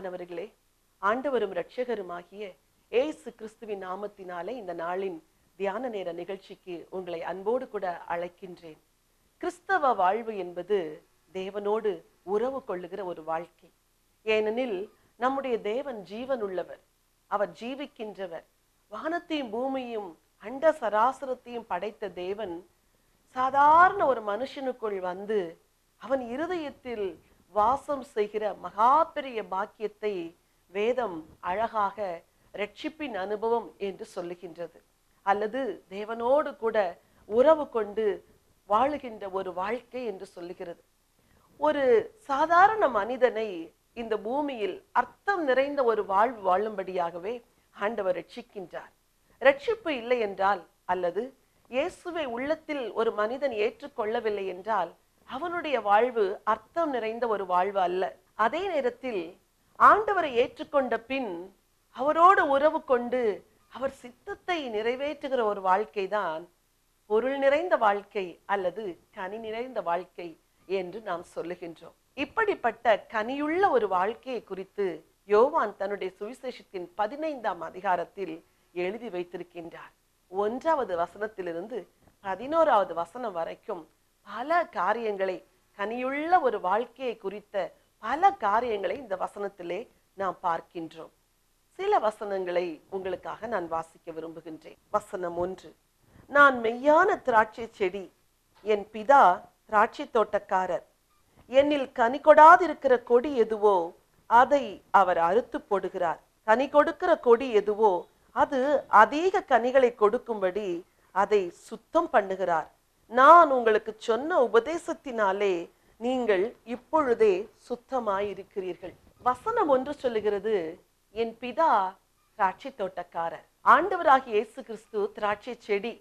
பிரியமானவர்களே, ஆண்டவரும் இரட்சகருமாகிய இயேசு கிறிஸ்துவின் நாமத்தினாலே இந்த நாளின் தியான நேர நிகழ்ச்சிக்கு உங்களை அன்போடு கூட அழைக்கின்றேன். கிறிஸ்தவ வாழ்வு என்பது தேவனோடு உறவு கொள்ளுகிற ஒரு வாழ்க்கை. ஏனெனில் நம்முடைய தேவன் ஜீவன் உள்ளவர், அவர் ஜீவிக்கின்றவர். வானத்தையும் பூமியையும் அண்ட சராசரத்தையும் படைத்த தேவன் சாதாரண ஒரு மனுஷனுக்குள் வந்து அவன் இருதயத்தில் வாசம் செய்கிற மகா பெரிய பாக்கியத்தை வேதம் அழகாக இரட்சிப்பின் அனுபவம் என்று சொல்லுகின்றது. அல்லது தேவனோடு கூட உறவு கொண்டு வாழுகின்ற ஒரு வாழ்க்கை என்று சொல்லுகிறது. ஒரு சாதாரண மனிதனை இந்த பூமியில் அர்த்தம் நிறைந்த ஒரு வாழ்வு வாழும்படியாகவே ஆண்டவர் ரட்சிக்கின்றார். ரட்சிப்பு இல்லை என்றால், அல்லது இயேசுவை உள்ளத்தில் ஒரு மனிதன் ஏற்றுக்கொள்ளவில்லை என்றால் அவனுடைய வாழ்வு அர்த்தம் நிறைந்த ஒரு வாழ்வு அல்ல. அதே நேரத்தில் ஆண்டவரை ஏற்றுக்கொண்ட பின் அவரோடு உறவு கொண்டு அவர் சித்தத்தை நிறைவேற்றுகிற ஒரு வாழ்க்கை தான் பொருள் நிறைந்த வாழ்க்கை அல்லது கனி நிறைந்த வாழ்க்கை என்று நாம் சொல்லுகின்றோம். இப்படிப்பட்ட கனியுள்ள ஒரு வாழ்க்கையை குறித்து யோவான் தன்னுடைய சுவிசேஷத்தின் 15ஆம் அதிகாரத்தில் எழுதி வைத்திருக்கின்றார். 1வது வசனத்திலிருந்து 11வது வசனம் வரைக்கும் பல காரியங்களை, கனியுள்ள ஒரு வாழ்க்கையை குறித்த பல காரியங்களை இந்த வசனத்திலே நாம் பார்க்கின்றோம். சில வசனங்களை உங்களுக்காக நான் வாசிக்க விரும்புகின்றேன். வசனம் 1, நான் மெய்யான திராட்சை செடி, என் பிதா திராட்சை தோட்டக்காரர். என்னில் கனி கொடாதிருக்கிற கொடி எதுவோ அதை அவர் அறுத்து போடுகிறார். கனி கொடுக்கிற கொடி எதுவோ அது அதிக கனிகளை கொடுக்கும்படி அதை சுத்தம் பண்ணுகிறார். நான் உங்களுக்கு சொன்ன உபதேசத்தினாலே நீங்கள் இப்பொழுதே சுத்தமாயிருக்கிறீர்கள். வசனம் 1 சொல்லுகிறது, என் பிதா திராட்சை தோட்டக்காரர். ஆண்டவராகிய இயேசு கிறிஸ்து திராட்சை செடி,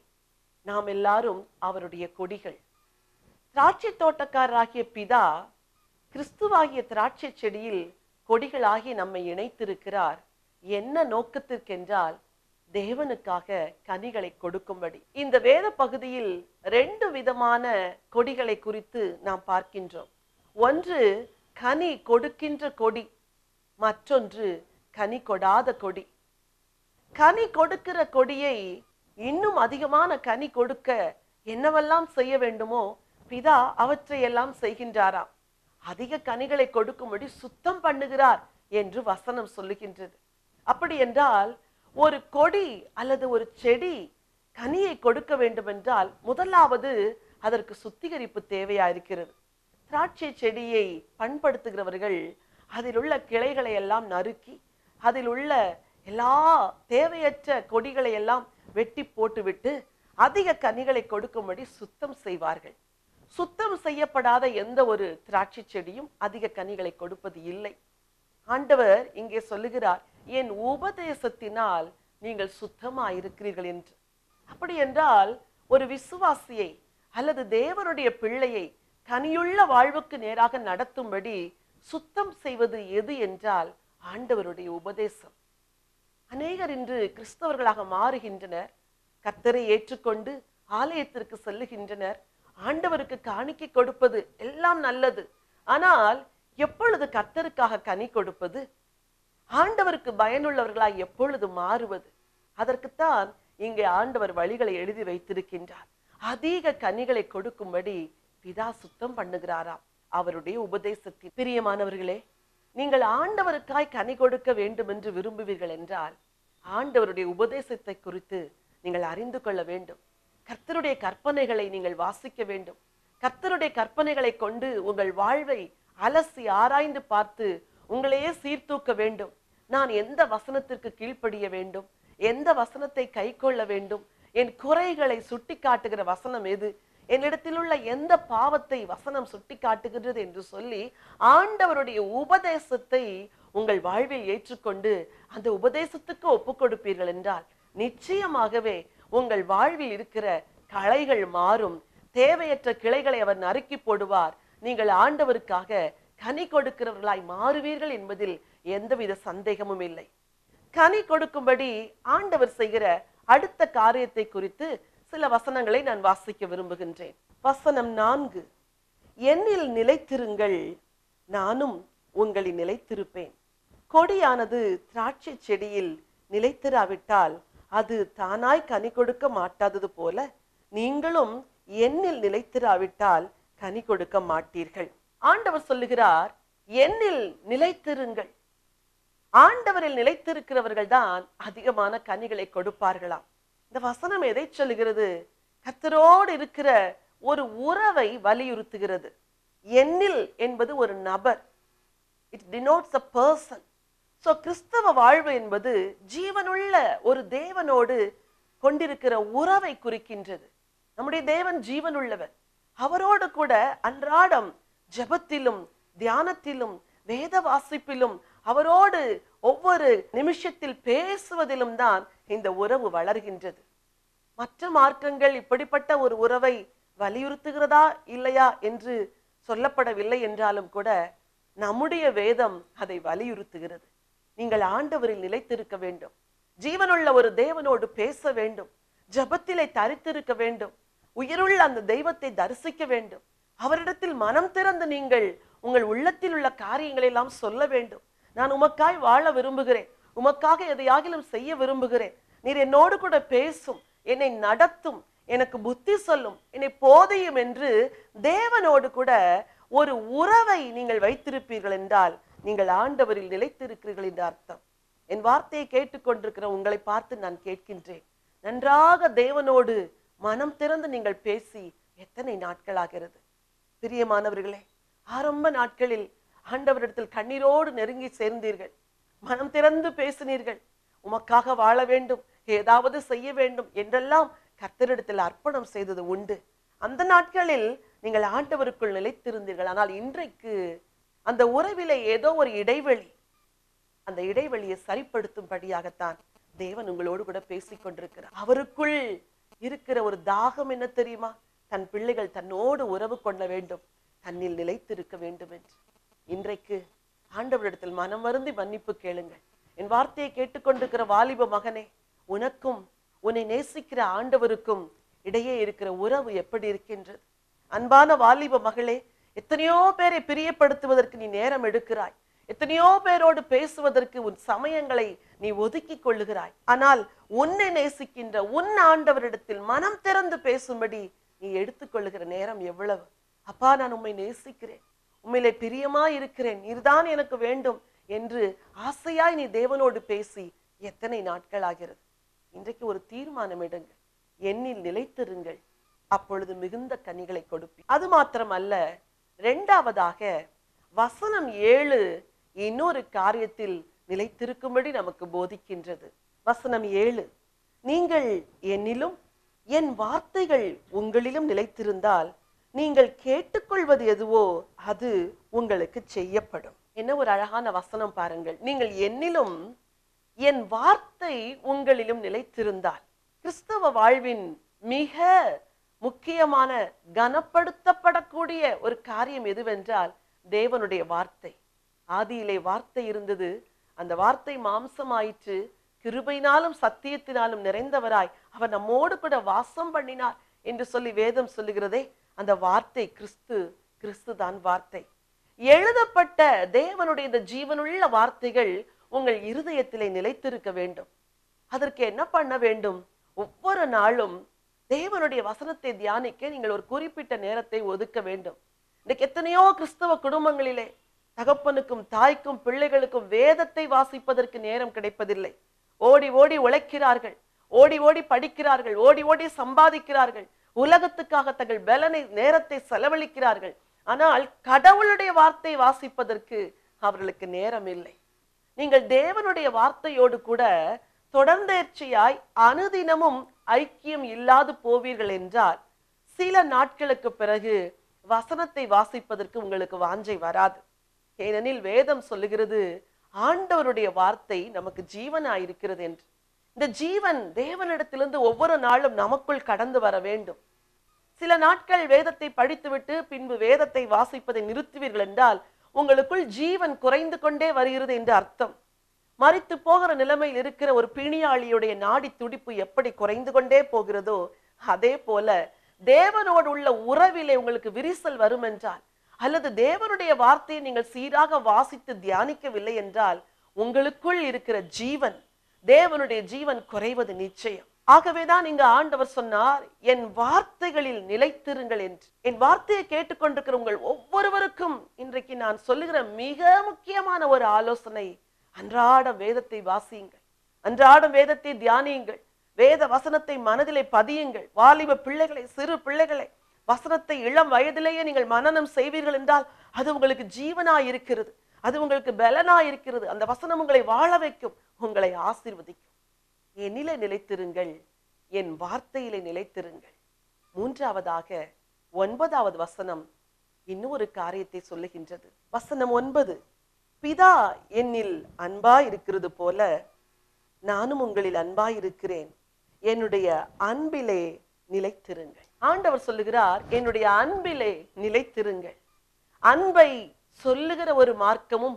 நாம் எல்லாரும் அவருடைய கொடிகள். திராட்சை தோட்டக்காரராகிய பிதா கிறிஸ்துவாகிய திராட்சை செடியில் கொடிகளாகி நம்மை இணைத்திருக்கிறார். என்ன நோக்கத்திற்கென்றால் தேவனுக்காக கனிகளை கொடுக்கும்படி. இந்த வேத பகுதியில் 2 விதமான கொடிகளை குறித்து நாம் பார்க்கின்றோம். ஒன்று கனி கொடுக்கின்ற கொடி, மற்றொன்று கனி கொடாத கொடி. கனி கொடுக்கிற கொடியை இன்னும் அதிகமான கனி கொடுக்க என்னவெல்லாம் செய்ய வேண்டுமோ பிதா அவற்றையெல்லாம் செய்கின்றாராம். அதிக கனிகளை கொடுக்கும்படி சுத்தம் பண்ணுகிறார் என்று வசனம் சொல்லுகின்றது. அப்படி என்றால் ஒரு கொடி அல்லது ஒரு செடி கனியை கொடுக்க வேண்டும் என்றால் முதலாவது அதற்கு சுத்திகரிப்பு தேவையா இருக்கிறது. திராட்சை செடியை பண்படுத்துகிறவர்கள் அதில் உள்ள கிளைகளை எல்லாம் நறுக்கி அதில் உள்ள எல்லா தேவையற்ற கொடிகளை எல்லாம் வெட்டி போட்டுவிட்டு அதிக கனிகளை கொடுக்கும்படி சுத்தம் செய்வார்கள். சுத்தம் செய்யப்படாத எந்த ஒரு திராட்சை செடியும் அதிக கனிகளை கொடுப்பது இல்லை. ஆண்டவர் இங்கே சொல்லுகிறார், என் உபதேசத்தினால் நீங்கள் சுத்தமாயிருக்கிறீர்கள் என்று. அப்படி என்றால் ஒரு விசுவாசியை அல்லது தேவனுடைய பிள்ளையை கனியுள்ள வாழ்வுக்கு நேராக நடத்தும்படி சுத்தம் செய்வது எது என்றால் ஆண்டவருடைய உபதேசம். அநேகர் இன்று கிறிஸ்தவர்களாக மாறுகின்றனர். கர்த்தரை ஏற்றுக்கொண்டு ஆலயத்திற்கு செல்லுகின்றனர். ஆண்டவருக்கு காணிக்கை கொடுப்பது எல்லாம் நல்லது. ஆனால் எப்பொழுது கர்த்தருக்காக கனி கொடுப்பது? ஆண்டவருக்கு பயனுள்ளவர்களாய் எப்பொழுது மாறுவது? அதற்குத்தான் இங்கே ஆண்டவர் வழிகளை எழுதி வைத்திருக்கின்றார். அதிக கனிகளை கொடுக்கும்படி பிதா சுத்தம் பண்ணுகிறாராம் அவருடைய உபதேசத்தில். பிரியமானவர்களே, நீங்கள் ஆண்டவருக்காய் கனி கொடுக்க வேண்டும் என்று விரும்புவீர்கள் என்றால் ஆண்டவருடைய உபதேசத்தை குறித்து நீங்கள் அறிந்து கொள்ள வேண்டும். கர்த்தருடைய கற்பனைகளை நீங்கள் வாசிக்க வேண்டும். கர்த்தருடைய கற்பனைகளை கொண்டு உங்கள் வாழ்வை அலசி ஆராய்ந்து பார்த்து உங்களையே சீர்தூக்க வேண்டும். நான் எந்த வசனத்திற்கு கீழ்ப்படிய வேண்டும், எந்த வசனத்தை கை கொள்ள வேண்டும், என் குறைகளை சுட்டி காட்டுகிற வசனம் எது, என்னிடத்தில் உள்ள எந்த பாவத்தை வசனம் சுட்டி காட்டுகிறது என்று சொல்லி ஆண்டவருடைய உபதேசத்தை உங்கள் வாழ்வில் ஏற்றுக்கொண்டு அந்த உபதேசத்துக்கு ஒப்பு கொடுப்பீர்கள் என்றால் நிச்சயமாகவே உங்கள் வாழ்வில் இருக்கிற களைகள் மாறும். தேவையற்ற கிளைகளை அவர் நறுக்கி போடுவார். நீங்கள் ஆண்டவருக்காக கனி கொடுக்கிறவர்களாய் மாறுவீர்கள் என்பதில் எந்தவித சந்தேகமும் இல்லை. கனி கொடுக்கும்படி ஆண்டவர் செய்கிற அடுத்த காரியத்தை குறித்து சில வசனங்களை நான் வாசிக்க விரும்புகின்றேன். வசனம் 4, என்னில் நிலைத்திருங்கள், நானும் உங்களில் நிலைத்திருப்பேன். கொடியானது திராட்சை செடியில் நிலைத்திராவிட்டால் அது தானாய் கனி கொடுக்க மாட்டாதது போல நீங்களும் என்னில் நிலைத்திராவிட்டால் கனி கொடுக்க மாட்டீர்கள். ஆண்டவர் சொல்லுகிறார், என்னில் நிலைத்திருங்கள். ஆண்டவரில் நிலைத்திருக்கிறவர்கள் தான் அதிகமான கனிகளை கொடுப்பார்களாம். இந்த வசனம் எதை சொல்லுகிறது? கர்த்தரோடு இருக்கிற ஒரு உறவை வலியுறுத்துகிறது. என்னில் என்பது ஒரு நபர். It denotes a person. So கிறிஸ்தவ வாழ்வு என்பது ஜீவனுள்ள ஒரு தேவனோடு கொண்டிருக்கிற உறவை குறிக்கின்றது. நம்முடைய தேவன் ஜீவனுள்ளவர். அவரோடு கூட அன்றாடம் ஜெபத்திலும் தியானத்திலும் வேத வாசிப்பிலும் அவரோடு ஒவ்வொரு நிமிஷத்தில் பேசுவதிலும் தான் இந்த உறவு வளர்கின்றது. மற்ற மார்க்கங்கள் இப்படிப்பட்ட ஒரு உறவை வலியுறுத்துகிறதா இல்லையா என்று சொல்லப்படவில்லை என்றாலும் கூட நம்முடைய வேதம் அதை வலியுறுத்துகிறது. நீங்கள் ஆண்டவரில் நிலைத்திருக்க வேண்டும். ஜீவனுள்ள ஒரு தேவனோடு பேச வேண்டும். ஜெபத்திலே தரித்திருக்க வேண்டும். உயிருள்ள அந்த தெய்வத்தை தரிசிக்க வேண்டும். அவரிடத்தில் மனம் திறந்து நீங்கள் உங்கள் உள்ளத்தில் உள்ள காரியங்களை எல்லாம் சொல்ல வேண்டும். நான் உமக்காய் வாழ விரும்புகிறேன், உமக்காக எதையாகிலும் செய்ய விரும்புகிறேன், நீர் என்னோடு கூட பேசும், என்னை நடத்தும், எனக்கு புத்தி சொல்லும், என்னை போதையும் என்று தேவனோடு கூட ஒரு உறவை நீங்கள் வைத்திருப்பீர்கள் என்றால் நீங்கள் ஆண்டவரில் நிலைத்திருக்கிறீர்கள் என்ற அர்த்தம். என் வார்த்தையை கேட்டுக்கொண்டிருக்கிற உங்களை பார்த்து நான் கேட்கின்றேன், நன்றாக தேவனோடு மனம் திறந்து நீங்கள் பேசி எத்தனை நாட்களாகிறது? பிரியமானவர்களே, ஆரம்ப நாட்களில் ஆண்டவரிடத்தில் கண்ணீரோடு நெருங்கி சேர்ந்தீர்கள், மனம் திறந்து பேசினீர்கள், உமக்காக வாழ வேண்டும், ஏதாவது செய்ய வேண்டும் என்றெல்லாம் கர்த்தரிடத்தில் அர்ப்பணம் செய்தது உண்டு. அந்த நாட்களில் நீங்கள் ஆண்டவருக்குள் நிலைத்திருந்தீர்கள். ஆனால் இன்றைக்கு அந்த உறவிலே ஏதோ ஒரு இடைவெளி, அந்த இடைவெளியை சரிப்படுத்தும்படியாகத்தான் தேவன் உங்களோடு கூட பேசிக் கொண்டிருக்கிறார். அவருக்குள் இருக்கிற ஒரு தாகம் என்ன தெரியுமா? தன் பிள்ளைகள் தன்னோடு உறவு கொள்ள வேண்டும், தன்னில் நிலைத்திருக்க வேண்டும் என்று. இன்றைக்கு ஆண்டவரிடத்தில் மனம் வருந்தி மன்னிப்பு கேளுங்கள். என் வார்த்தையை கேட்டுக்கொண்டிருக்கிற வாலிப மகனே, உனக்கும் உன்னை நேசிக்கிற ஆண்டவருக்கும் இடையே இருக்கிற உறவு எப்படி இருக்கின்றது? அன்பான வாலிப மகளே, எத்தனையோ பேரை பிரியப்படுத்துவதற்கு நீ நேரம் எடுக்கிறாய், எத்தனையோ பேரோடு பேசுவதற்கு உன் சமயங்களை நீ ஒதுக்கி கொள்ளுகிறாய். ஆனால் உன்னை நேசிக்கின்ற உன் ஆண்டவரிடத்தில் மனம் திறந்து பேசும்படி நீ எடுத்துக்கொள்ளுகிற நேரம் எவ்வளவு? அப்பா, நான் உம்மை நேசிக்கிறேன், உம்மிலே பிரியமா இருக்கிறேன், நீர்தான் எனக்கு வேண்டும் என்று ஆசையாய் நீ தேவனோடு பேசி எத்தனை நாட்கள் ஆகிறது? இன்றைக்கு ஒரு தீர்மானம் எடுங்கள், என்னில் நிலைத்திருங்கள், அப்பொழுது மிகுந்த கனிகளை கொடுப்பீர். அது மாத்திரமல்ல, இரண்டாவதாக வசனம் 7 இன்னொரு காரியத்தில் நிலைத்திருக்கும்படி நமக்கு போதிக்கின்றது. வசனம் 7, நீங்கள் என்னிலும் என் வார்த்தைகள் உங்களிலும் நிலைத்திருந்தால் நீங்கள் கேட்டுக்கொள்வது எதுவோ அது உங்களுக்கு செய்யப்படும். என்ன ஒரு அழகான வசனம் பாருங்கள். நீங்கள் என்னிலும் என் வார்த்தை உங்களிலும் நிலைத்திருந்தால். கிறிஸ்தவ வாழ்வின் மிக முக்கியமான கனப்படுத்தப்படக்கூடிய ஒரு காரியம் எதுவென்றால் தேவனுடைய வார்த்தை. ஆதியிலே வார்த்தை இருந்தது, அந்த வார்த்தை மாம்சமாயிற்று, கிருபையினாலும் சத்தியத்தினாலும் நிறைந்தவராய் அவர் நம்மோடு கூட வாசம் பண்ணினார் என்று சொல்லி வேதம் சொல்லுகிறதே. அந்த வார்த்தை கிறிஸ்து, கிறிஸ்து தான் வார்த்தை. எழுதப்பட்ட தேவனுடைய இந்த ஜீவனுள்ள வார்த்தைகள் உங்கள் இருதயத்திலே நிலைத்திருக்க வேண்டும். அதற்கு என்ன பண்ண வேண்டும்? ஒவ்வொரு நாளும் தேவனுடைய வசனத்தை தியானிக்க நீங்கள் ஒரு குறிப்பிட்ட நேரத்தை ஒதுக்க வேண்டும். இன்னைக்கு எத்தனையோ கிறிஸ்தவ குடும்பங்களிலே தகப்பனுக்கும் தாய்க்கும் பிள்ளைகளுக்கும் வேதத்தை வாசிப்பதற்கு நேரம் கிடைப்பதில்லை. ஓடி ஓடி உழைக்கிறார்கள், ஓடி ஓடி படிக்கிறார்கள், ஓடி ஓடி சம்பாதிக்கிறார்கள், உலகத்துக்காக தங்கள் பலனை நேரத்தை செலவழிக்கிறார்கள். ஆனால் கடவுளுடைய வார்த்தை வாசிப்பதற்கு அவர்களுக்கு நேரம் இல்லை. நீங்கள் தேவனுடைய வார்த்தையோடு கூட தொடர்ந்தேர்ச்சியாய் அனுதினமும் ஐக்கியம் இல்லாது போவீர்கள் என்றால் சில நாட்களுக்கு பிறகு வசனத்தை வாசிப்பதற்கு உங்களுக்கு வாஞ்சை வராது. ஏனெனில் வேதம் சொல்லுகிறது, ஆண்டவருடைய வார்த்தை நமக்கு ஜீவனாயிருக்கிறது என்று. இந்த ஜீவன் தேவனிடத்திலிருந்து ஒவ்வொரு நாளும் நமக்குள் கடந்து வர வேண்டும். சில நாட்கள் வேதத்தை படித்துவிட்டு பின்பு வேதத்தை வாசிப்பதை நிறுத்துவீர்கள் என்றால் உங்களுக்குள் ஜீவன் குறைந்து கொண்டே வருகிறது என்று அர்த்தம். மரித்து போகிற நிலைமையில் இருக்கிற ஒரு பிணியாளியுடைய நாடி துடிப்பு எப்படி குறைந்து கொண்டே போகிறதோ அதே போல தேவனோடு உள்ள உறவிலே உங்களுக்கு விரிசல் வரும் என்றால், அல்லது தேவனுடைய வார்த்தையை நீங்கள் சீராக வாசித்து தியானிக்கவில்லை என்றால் உங்களுக்குள் இருக்கிற ஜீவன், தேவனுடைய ஜீவன் குறைவது நிச்சயம். ஆகவேதான் இங்க ஆண்டவர் சொன்னார், என் வார்த்தைகளில் நிலைத்திருங்கள் என்று. என் வார்த்தையை கேட்டுக்கொண்டிருக்கிற உங்கள் ஒவ்வொருவருக்கும் இன்றைக்கு நான் சொல்லுகிற மிக முக்கியமான ஒரு ஆலோசனை, அன்றாடம் வேதத்தை வாசியுங்கள், அன்றாடம் வேதத்தை தியானியுங்கள், வேத வசனத்தை மனதிலே பதியுங்கள். வாலிப பிள்ளைகளை, சிறு பிள்ளைகளை, வசனத்தை இளம் வயதிலேயே நீங்கள் மனனம் செய்வீர்கள் என்றால் அது உங்களுக்கு ஜீவனாய் இருக்கிறது, அது உங்களுக்கு பலனாய் இருக்கிறது. அந்த வசனம் உங்களை வாழ வைக்கும், உங்களை ஆசீர்வதிக்கும். என்னிலே நிலைத்திருங்கள், என் வார்த்தையிலே நிலைத்திருங்கள். மூன்றாவதாக 9வது வசனம் இன்னொரு காரியத்தை சொல்லுகின்றது. வசனம் 9, பிதா என்னில் அன்பாய் இருக்கிறது போல நானும் உங்களில் அன்பாய் இருக்கிறேன், என்னுடைய அன்பிலே நிலைத்திருங்கள். ஆண்டவர் சொல்லுகிறார், என்னுடைய அன்பிலே நிலைத்திருங்கள். அன்பை சொல்லுகிற ஒரு மார்க்கமும்,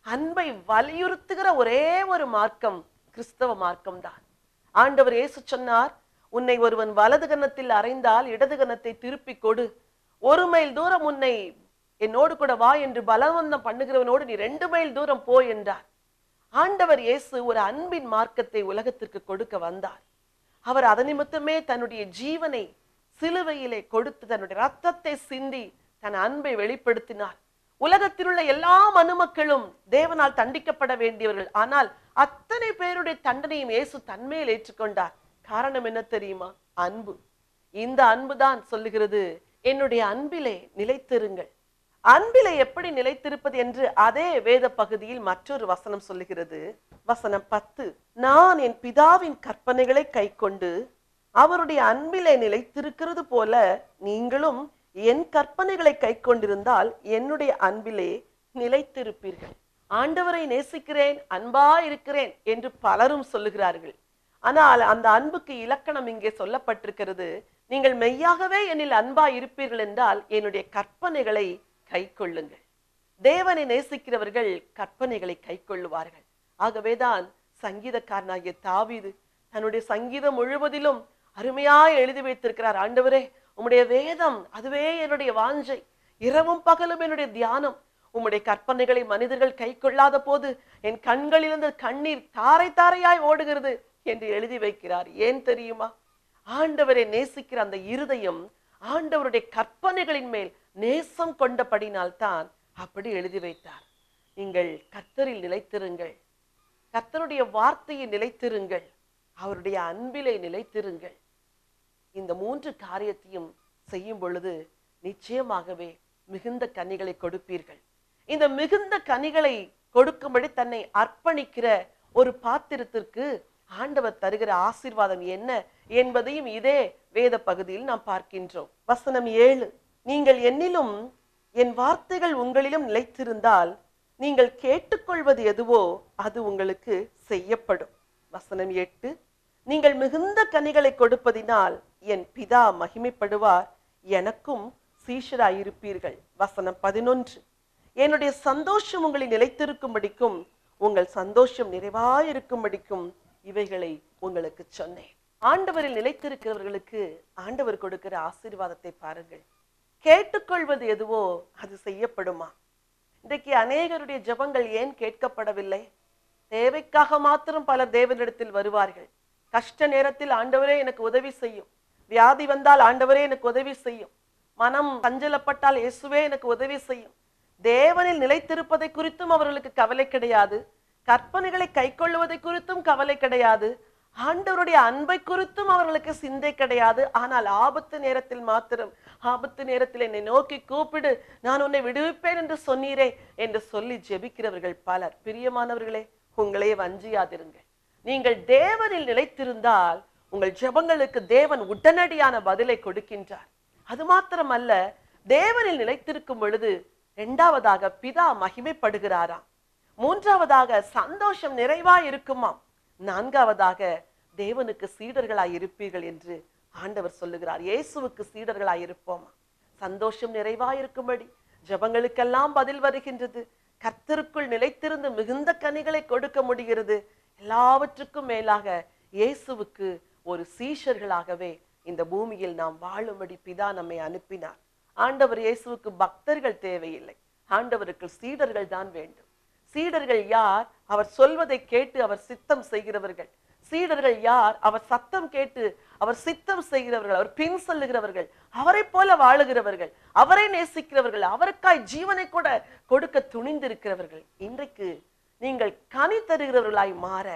அன்பை வலியுறுத்துகிற ஒரே ஒரு மார்க்கம் கிறிஸ்தவ மார்க்கம் தான். ஆண்டவர் இயேசு சொன்னார், உன்னை ஒருவன் வலது கன்னத்தில் அறைந்தால் இடது கன்னத்தை திருப்பி கொடு, 1 மைல் தூரம் உன்னை என்னோடு கூட வா என்று பலவந்தம் பண்ணுகிறவனோடு நீ 2 மைல் தூரம் போ என்றார். ஆண்டவர் இயேசு ஒரு அன்பின் மார்க்கத்தை உலகத்திற்கு கொடுக்க வந்தார். அவர் அது நிமித்தமே தன்னுடைய ஜீவனை சிலுவையிலே கொடுத்து தன்னுடைய ரத்தத்தை சிந்தி தன் அன்பை வெளிப்படுத்தினார். உலகத்தில் உள்ள எல்லா மனுமக்களும் தேவனால் தண்டிக்கப்பட வேண்டியவர்கள், ஆனால் அத்தனை பேருடைய தண்டனையும் இயேசு தன்மேல் ஏற்றுக்கொண்டார். காரணம் என்ன தெரியுமா? அன்பு. இந்த அன்புதான் சொல்லுகிறது, என்னுடைய அன்பிலே நிலைத்திருங்கள். அன்பிலே எப்படி நிலைத்திருப்பது என்று அதே வேத பகுதியில் மற்றொரு வசனம் சொல்லுகிறது. வசனம் 10, நான் என் பிதாவின் கற்பனைகளை கைக்கொண்டு அவருடைய அன்பிலே நிலைத்திருக்கிறது போல நீங்களும் என் கற்பனைகளை கைக்கொண்டிருந்தால் என்னுடைய அன்பிலே நிலைத்திருப்பீர்கள். ஆண்டவரை நேசிக்கிறேன், அன்பா இருக்கிறேன் என்று பலரும் சொல்லுகிறார்கள். ஆனால் அந்த அன்புக்கு இலக்கணம் இங்கே சொல்லப்பட்டிருக்கிறது. நீங்கள் மெய்யாகவே என்னில் அன்பா இருப்பீர்கள் என்றால் என்னுடைய கற்பனைகளை கை கொள்ளுங்கள். தேவனை நேசிக்கிறவர்கள் கற்பனைகளை கை கொள்ளுவார்கள். ஆகவேதான் சங்கீதக்காரனாகிய தாவீது தன்னுடைய சங்கீதம் முழுவதிலும் அருமையாய் எழுதி வைத்திருக்கிறார், ஆண்டவரே உம்முடைய வேதம் அதுவே என்னுடைய வாஞ்சை, இரவும் பகலும் என்னுடைய தியானம். உம்முடைய கற்பனைகளை மனிதர்கள் கை கொள்ளாத போது என் கண்களிலிருந்து கண்ணீர் தாரை தாரையாய் ஓடுகிறது என்று எழுதி வைக்கிறார். ஏன் தெரியுமா? ஆண்டவரை நேசிக்கிற அந்த இருதயம் ஆண்டவருடைய கற்பனைகளின் மேல் நேசம் கொண்டபடினால்தான் அப்படி எழுதி வைத்தார். நீங்கள் கர்த்தரில் நிலைத்திருங்கள், கர்த்தருடைய வார்த்தையை நிலைத்திருங்கள், அவருடைய அன்பிலே நிலைத்திருங்கள். இந்த 3 காரியத்தையும் செய்யும் பொழுது நிச்சயமாகவே மிகுந்த கனிகளை கொடுப்பீர்கள். இந்த மிகுந்த கனிகளை கொடுக்கும்படி தன்னை அர்ப்பணிக்கிற ஒரு பாத்திரத்திற்கு ஆண்டவர் தருகிற ஆசீர்வாதம் என்ன என்பதையும் இதே வேத பகுதியில் நாம் பார்க்கின்றோம். வசனம் 7, நீங்கள் என்னிலும் என் வார்த்தைகள் உங்களிலும் நிலைத்திருந்தால் நீங்கள் கேட்டுக்கொள்வது எதுவோ அது உங்களுக்கு செய்யப்படும். வசனம் 8, நீங்கள் மிகுந்த கனிகளை கொடுப்பதினால் என் பிதா மகிமைப்படுவார், எனக்கும் சீஷராயிருப்பீர்கள். வசனம் 11, என்னுடைய சந்தோஷம் உங்களை நிலைத்திருக்கும்படிக்கும் உங்கள் சந்தோஷம் நிறைவாயிருக்கும்படிக்கும் இவைகளை உங்களுக்கு சொன்னேன். ஆண்டவரில் நிலைத்திருக்கிறவர்களுக்கு ஆண்டவர் கொடுக்கிற ஆசீர்வாதத்தை பாருங்கள். கேட்டுக்கொள்வது எதுவோ அது செய்யப்படுமா? இன்றைக்கு அநேகருடைய ஜெபங்கள் ஏன் கேட்கப்படவில்லை? தேவைக்காக மாத்திரம் பலர் தேவனிடத்தில் வருவார்கள். கஷ்ட நேரத்தில் ஆண்டவரே எனக்கு உதவி செய்யும், வியாதி வந்தால் ஆண்டவரே எனக்கு உதவி செய்யும், மனம் சஞ்சலப்பட்டால் இயேசுவே எனக்கு உதவி செய்யும். தேவனில் நிலைத்திருப்பதை குறித்தும் அவர்களுக்கு கவலை கிடையாது, கற்பனைகளை கைக்கொள்ளுவதை குறித்தும் கவலை கிடையாது, ஆண்டவருடைய அன்பை குறித்தும் அவர்களுக்கு சிந்தை கிடையாது. ஆனால் ஆபத்து நேரத்தில் மாத்திரம், ஆபத்து நேரத்தில் என்னை நோக்கி கூப்பிடு, நான் உன்னை விடுவிப்பேன் என்று சொன்னீரே என்று சொல்லி ஜெபிக்கிறவர்கள் பலர். பிரியமானவர்களே, உங்களே வஞ்சியாதிருங்கள். நீங்கள் தேவனில் நிலைத்திருந்தால் உங்கள் ஜெபங்களுக்கு தேவன் உடனடியான பதிலை கொடுக்கின்றார். அது மாத்திரமல்ல, தேவனில் நிலைத்திருக்கும் பொழுது 2வதாக பிதா மகிமைப்படுகிறாராம், 3வதாக சந்தோஷம் நிறைவாய் இருக்குமாம், 4வதாக தேவனுக்கு சீடர்களாய் இருப்பீர்கள் என்று ஆண்டவர் சொல்லுகிறார். இயேசுவுக்கு சீடர்களாய் இருப்போமா? சந்தோஷம் நிறைவாய் இருக்கும்படி ஜெபங்களுக்கெல்லாம் பதில் வருகின்றது. கர்த்தருக்குள் நிலைத்திருந்து மிகுந்த கனிகளை கொடுக்க முடிகிறது. எல்லாவற்றுக்கும் மேலாக இயேசுவுக்கு ஒரு சீஷர்களாகவே இந்த பூமியில் நாம் வாழும்படி பிதா நம்மை அனுப்பினார். ஆண்டவர் இயேசுவுக்கு பக்தர்கள் தேவையில்லை, ஆண்டவருக்கு சீடர்கள் தான் வேண்டும். சீடர்கள் யார்? அவர் சொல்வதை கேட்டு அவர் சித்தம் செய்கிறவர்கள். சீடர்கள் யார்? அவர் சத்தம் கேட்டு அவர் சித்தம் செய்கிறவர்கள், அவர் பின் செல்லுகிறவர்கள், அவரை போல வாழுகிறவர்கள், அவரை நேசிக்கிறவர்கள், அவருக்காய் ஜீவனை கூட கொடுக்க துணிந்திருக்கிறவர்கள். இன்றைக்கு நீங்கள் கனி தருகிறவர்களாய் மாற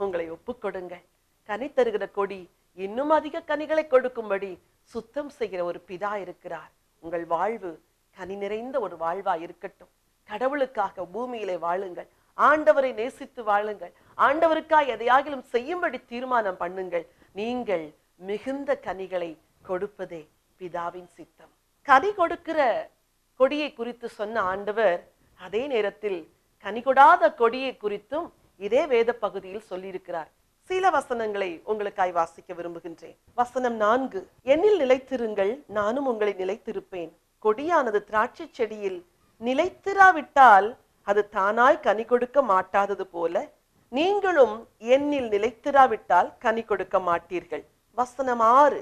உங்களை ஒப்புக்கொடுங்கள். கனி தருகிற கொடி இன்னும் அதிக கனிகளை கொடுக்கும்படி சுத்தம் செய்கிற ஒரு பிதா இருக்கிறார். உங்கள் வாழ்வு கனி நிறைந்த ஒரு வாழ்வா இருக்கட்டும். கடவுளுக்காக பூமியிலே வாழுங்கள். ஆண்டவரை நேசித்து வாழுங்கள். ஆண்டவருக்காய் எதையாகிலும் செய்யும்படி தீர்மானம் பண்ணுங்கள். நீங்கள் மிகுந்த கனிகளை கொடுப்பதே பிதாவின் சித்தம். கனி கொடுக்கிற கொடியை குறித்து சொன்ன ஆண்டவர் அதே நேரத்தில் கனி கொடாத கொடியை குறித்தும் இதே வேத பகுதியில் சொல்லியிருக்கிறார். சில வசனங்களை உங்களுக்காய் வாசிக்க விரும்புகின்றேன். வசனம் 4, என்னில் நிலைத்திருங்கள், நானும் உங்களை நிலைத்திருப்பேன். கொடியானது திராட்சை செடியில் நிலைத்திராவிட்டால் அது தானாய் கனி கொடுக்க மாட்டாதது போல நீங்களும் என்னில் நிலைத்திராவிட்டால் கனி கொடுக்க மாட்டீர்கள். வசனம் 6,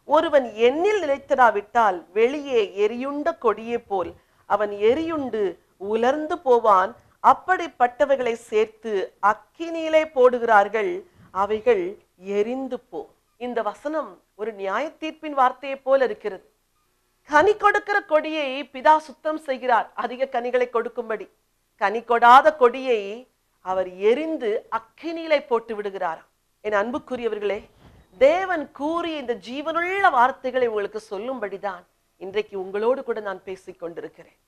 ஒருவன் என்னில் நிலைத்திராவிட்டால் வெளியே எரியுண்ட கொடியே போல் அவன் எரியுண்டு உலர்ந்து போவான். அப்படிப்பட்டவைகளை சேர்த்து அக்கினியிலே போடுகிறார்கள், அவைகள் எரிந்து போ. இந்த வசனம் ஒரு நியாய தீர்ப்பின் வார்த்தையை போல இருக்கிறது. கனி கொடுக்கிற கொடியை பிதா சுத்தம் செய்கிறார் அதிக கனிகளை கொடுக்கும்படி. கனி கொடாத கொடியை அவர் எரிந்து அக்கினியிலே போட்டு விடுகிறாராம். என் அன்புக்குரியவர்களே, தேவன் கூறிய இந்த ஜீவனுள்ள வார்த்தைகளை உங்களுக்கு சொல்லும்படிதான் இன்றைக்கு உங்களோடு கூட நான் பேசிக் கொண்டிருக்கிறேன்.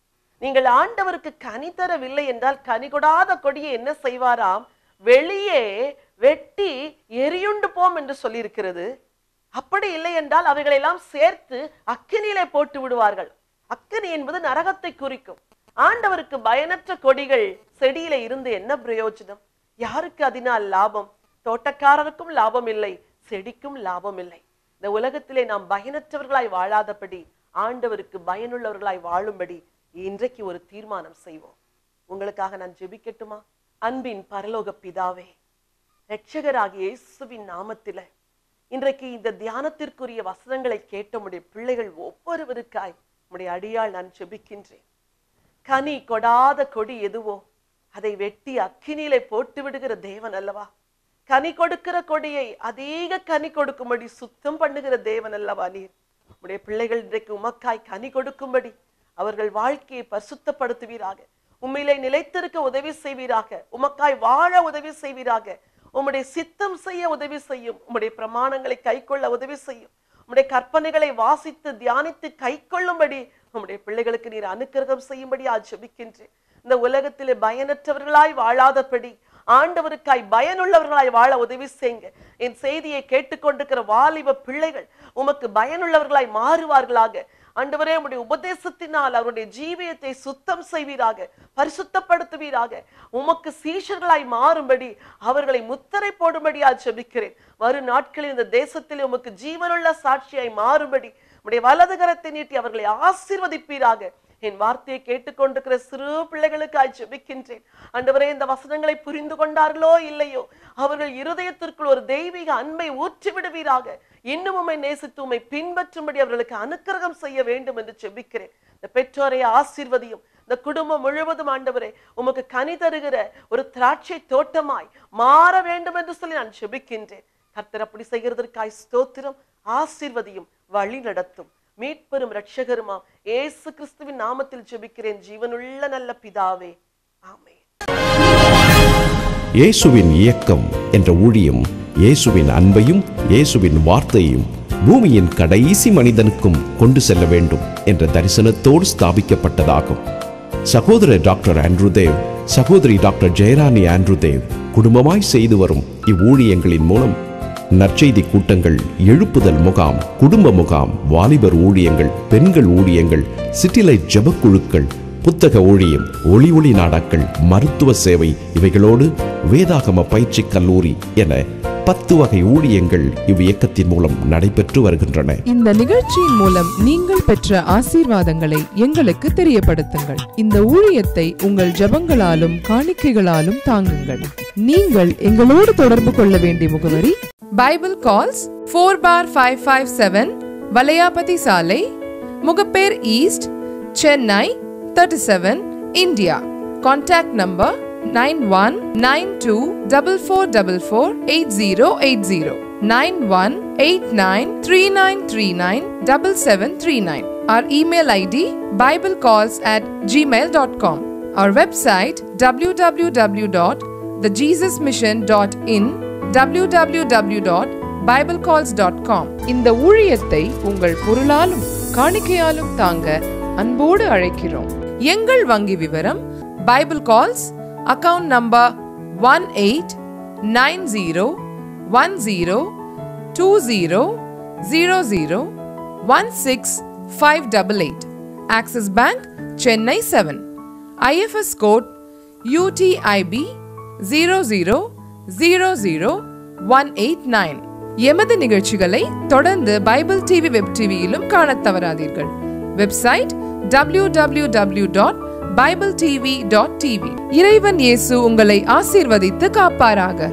நீங்கள் ஆண்டவருக்கு கனி தரவில்லை என்றால் கனி கொடாத கொடியை என்ன செய்வாராம்? வெளியே வெட்டி எரியுண்டு போம் என்று சொல்லியிருக்கிறது. அப்படி இல்லை என்றால் அவைகளை எல்லாம் சேர்த்து அக்கினியிலே போட்டு விடுவார்கள். அக்கினி என்பது நரகத்தை குறிக்கும். ஆண்டவருக்கு பயனற்ற கொடிகள் செடியில இருந்து என்ன பிரயோஜனம்? யாருக்கு அதனால் லாபம்? தோட்டக்காரருக்கும் லாபம் இல்லை, செடிக்கும் லாபம் இல்லை. இந்த உலகத்திலே நாம் பயனற்றவர்களாய் வாழாதபடி ஆண்டவருக்கு பயனுள்ளவர்களாய் வாழும்படி இன்றைக்கு ஒரு தீர்மானம் செய்வோம். உங்களுக்காக நான் ஜெபிக்கட்டுமா? அன்பின் பரலோக பிதாவே, இரட்சகராகிய இயேசுவின் நாமத்தில இன்றைக்கு இந்த தியானத்திற்குரிய வசனங்களை கேட்ட உம்முடைய பிள்ளைகள் ஒவ்வொருவருக்காய் உம்முடைய அடியால் நான் ஜெபிக்கின்றேன். கனி கொடாத கொடி எதுவோ அதை வெட்டி அக்கினியிலே போட்டு விடுகிற தேவன் அல்லவா? கனி கொடுக்கிற கொடியை அதிக கனி கொடுக்கும்படி சுத்தம் பண்ணுகிற தேவன் அல்லவா நீர்? உம்முடைய பிள்ளைகள் இன்றைக்கு உமக்காய் கனி கொடுக்கும்படி அவர்கள் வாழ்க்கையை பரிசுத்தப்படுத்துவீராக. உம்மிலே நிலைத்திருக்க உதவி செய்வீராக. உமக்காய் வாழ உதவி செய்வீராக. உம்முடைய சித்தம் செய்ய உதவி செய்யும். உம்முடைய பிரமாணங்களை கைக்கொள்ள உதவி செய்யும். உம்முடைய கற்பனைகளை வாசித்து தியானித்து கைக்கொள்ளும்படி உம்முடைய பிள்ளைகளுக்கு நீர் அனுக்கிரகம் செய்யும்படி ஜெபிக்கின்றேன். இந்த உலகத்திலே பயனற்றவர்களாய் வாழாதபடி ஆண்டவருக்காய் பயனுள்ளவர்களாய் வாழ உதவி செய்யுங்க. என் செய்தியை கேட்டுக்கொண்டிருக்கிற வாலிப பிள்ளைகள் உமக்கு பயனுள்ளவர்களாய் மாறுவார்களாக. ஆண்டவரே, உம்முடைய உபதேசத்தினால் அவருடைய ஜீவியத்தை சுத்தம் செய்வீராக, பரிசுத்தப்படுத்துவீராக. உமக்கு சீஷர்களாய் மாறும்படி அவர்களை முத்திரை போடும்படியா ஜெபிக்கிறேன். வரும் நாட்களில் இந்த தேசத்தில் உமக்கு ஜீவனுள்ள சாட்சியாய் மாறும்படி உம்முடைய வலது கரத்தை நீட்டி அவர்களை ஆசீர்வதிப்பீராக. என் வார்த்தையை கேட்டுக்கொண்டிருக்கிற சிறு பிள்ளைகளுக்காய் ஜெபிக்கின்றேன். ஆண்டவரே, இந்த வசனங்களை புரிந்து கொண்டார்களோ இல்லையோ, அவர்கள் இருதயத்திற்குள் ஒரு தெய்வீக அன்பை ஊற்றி விடுவீராக. இன்னும் உம்மை நேசித்து உம்மை பின்பற்றும்படி அவர்களுக்கு அனுக்கிரகம் செய்ய வேண்டும் என்று ஜெபிக்கிறேன். இந்த பெற்றோரை ஆசீர்வதியும். இந்த குடும்பம் முழுவதும் ஆண்டவரே உமக்கு கனி தருகிற ஒரு திராட்சை தோட்டமாய் மாற வேண்டும் என்று சொல்லி நான் ஜெபிக்கின்றேன். கர்த்தர் அப்படி செய்கிறதற்காய் ஸ்தோத்திரம். ஆசீர்வதியும், வழி நடத்தும். மீட்பெரும் இரட்சகருமாம் இயேசு கிறிஸ்துவின் நாமத்தில் ஜெபிக்கிறேன் ஜீவனுள்ள நல்ல பிதாவே, ஆமென். இயேசுவின் இயக்கம் என்ற ஊழியம் இயேசுவின் அன்பையும் இயேசுவின் வார்த்தையையும் பூமியின் கடைசி மனிதனுக்கும் கொண்டு செல்ல வேண்டும் என்ற தரிசனத்தோடு ஸ்தாபிக்கப்பட்டதாகும். சகோதரர் டாக்டர் ஆண்ட்ரூ தேவ், சகோதரி டாக்டர் ஜெயராணி ஆண்ட்ரூ தேவ் குடும்பமாய் செய்து வரும் இவ்வூழியங்களின் மூலம் நற்செய்தி கூட்டங்கள், எழுப்புதல் முகாம், குடும்ப முகாம், வாலிபர் ஊழியங்கள், பெண்கள் ஊழியங்கள், சிட்டிலைட் ஜெபக்குழுக்கள், புத்தக ஊழியம், ஒளி நாடாக்கள், மருத்துவ சேவை, இவைகளோடு வேதாகம பயிற்சி கல்லூரி என 10 வகை ஊழியங்கள் இவ்வியக்கத்தின் மூலம் நடைபெற்று வருகின்றன. இந்த நிகழ்ச்சியின் மூலம் நீங்கள் பெற்ற ஆசீர்வாதங்களை எங்களுக்கு தெரியப்படுத்துங்கள். இந்த ஊழியத்தை உங்கள் ஜெபங்களாலும் காணிக்கைகளாலும் தாங்குங்கள். நீங்கள் எங்களோடு தொடர்பு கொள்ள வேண்டிய முகவரி பைபிள் கால்ஸ் 4/557 வலையாபதி சாலை, Mogappair east, Chennai 37, India. Contact number 919244448080 918939397739. Our email ID biblecalls@gmail.com. Our website www.thejesusmission.in, www.biblecalls.com. இந்த ஊழியத்தை உங்கள் பொருளாலும் காணிக்கையாலும் தாங்க அன்போடு அழைக்கிறோம். எங்கள் வங்கி விவரம்: Bible calls, account number 189010001658, Axis Bank, Chennai 7, IFS code UTIB 0000189. எமது நிகழ்ச்சிகளை தொடர்ந்து பைபிள் டிவி வெப் டிவியிலும் காணத் தவறாதீர்கள். Website www.bibletv.tv. இறைவன் இயேசு உங்களை ஆசீர்வதித்து காப்பாராக.